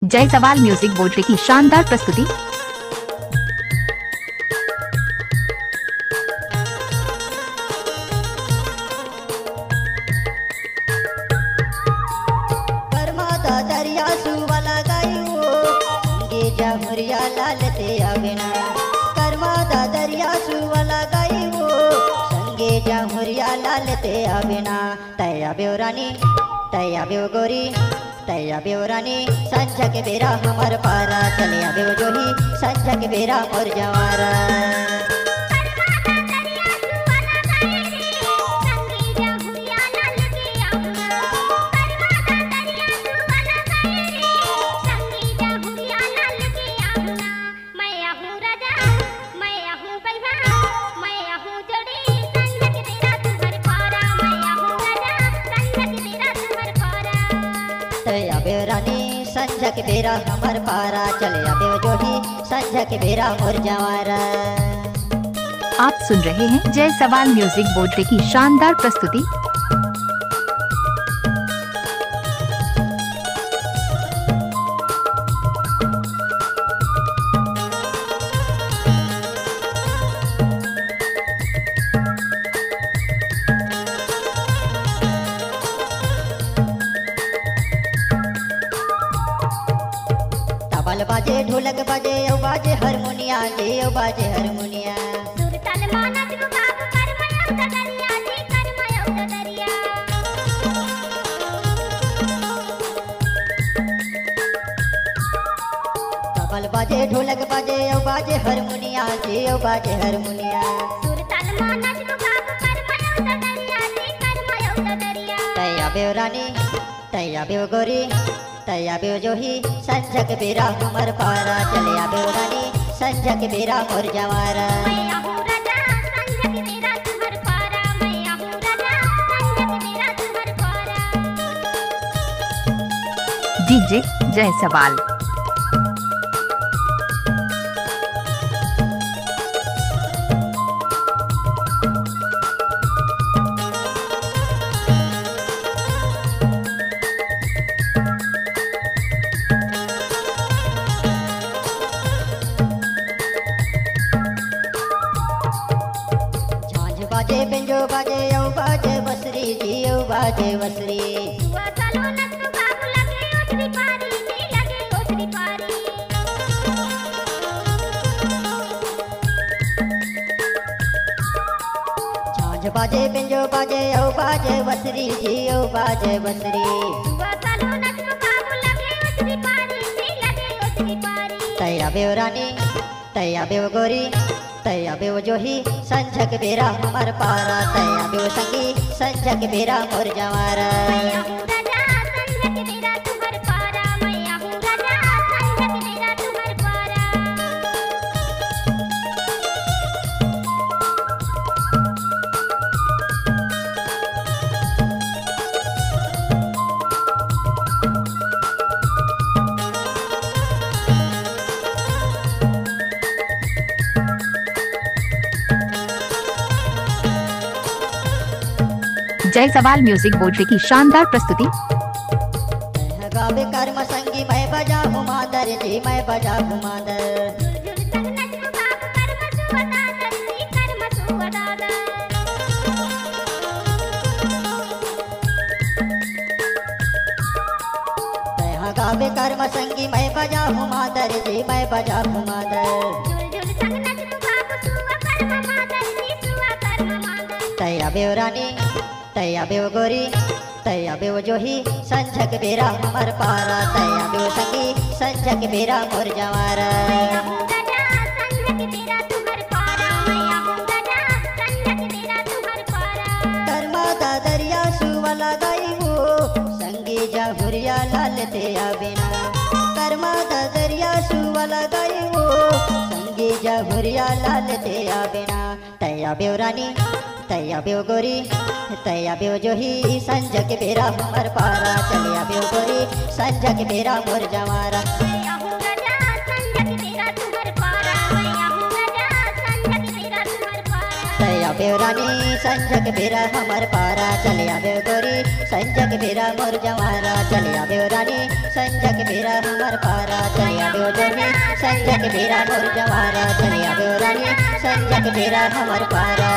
जय सवाल music board की शानदार प्रस्तुति। दरिया सुवाला गायो संगे जमुरिया लालते आवेना। कर्मादा दरिया सुवाला गायो संगे जमुरिया लालते आवेना। तया बेवरानी तया बेव गोरी तया बेवरानी संझा के बेरा हमार पारा चले आबे जोही संझा के बेरा मोर जवारा। रानी संझा के बेरा हमार पारा चले आबे जोही संझा के बेरा मोर जवारा। आप सुन रहे हैं जय सवाल म्यूजिक बोर्ड की शानदार प्रस्तुति। तबल बाजे ढोलक बाजे ओ बाजे हारमोनिया जे ओ बाजे हारमोनिया। सुर ताल मानत को बाप कर मयौ दरिया जी कर मयौ दरिया। तबल बाजे ढोलक बाजे ओ बाजे हारमोनिया जे ओ बाजे हारमोनिया। सुर ताल मानत को बाप कर मयौ दरिया जी कर मयौ दरिया। तया बेवरानी तया बेव गोरी तया बेव जोही संझा के बेरा हमार पारा चले आबे रानी संझा के बेरा मोर जवारा। डीजे जय सवाल। बाजे बिंजो बाजे ओ बाजे बसरी जी ओ बाजे बसरी। सुआ चलो नच को बाप लगे ओसरी पारी जी लगे ओसरी पारी। झांझ बाजे बिंजो बाजे ओ बाजे बसरी जी ओ बाजे बसरी। सुआ चलो नच को बाप लगे ओसरी पारी जी लगे ओसरी पारी। तया बेवरानी तया बेव गोरी तया बेव जोही संझा के बेरा हमार पारा तया बेव संगी संझा के बेरा मोर जवारा। जय सवाल म्यूजिक बोर्ड की शानदार प्रस्तुति। गावे कर्म संगी मैं बजा मादर जी मैं बजा मादर। गावे कर्म संगी मैं बजा मादर जी मैं बजा मादर। तया बेवरानी तया बेव गोरी तया बेव जोही संझा के बेरा हमार पारा तया बेव संगी संझा के बेरा मोर जवारा। कर्मादा दरिया सुवाला गायो संगे जमुरिया लालते आवेना। कर्मादा दरिया सुवाला गायो संगे जमुरिया लालते आवेना। तया बेवरानी तया बेव गोरी तया बेव जोही संझा के बेरा हमार पारा चले आबे गोरी संझा के बेरा मोर जवारा। तया आबे रानी संजक बेरा हमर पारा चले आबे गोरी संजक बेरा मोर जवारा चले आबे रानी संजक बेरा हमर पारा चले आबे गोरी संजक बेरा मोर जवारा चले आबे रानी संजक बेरा हमर पारा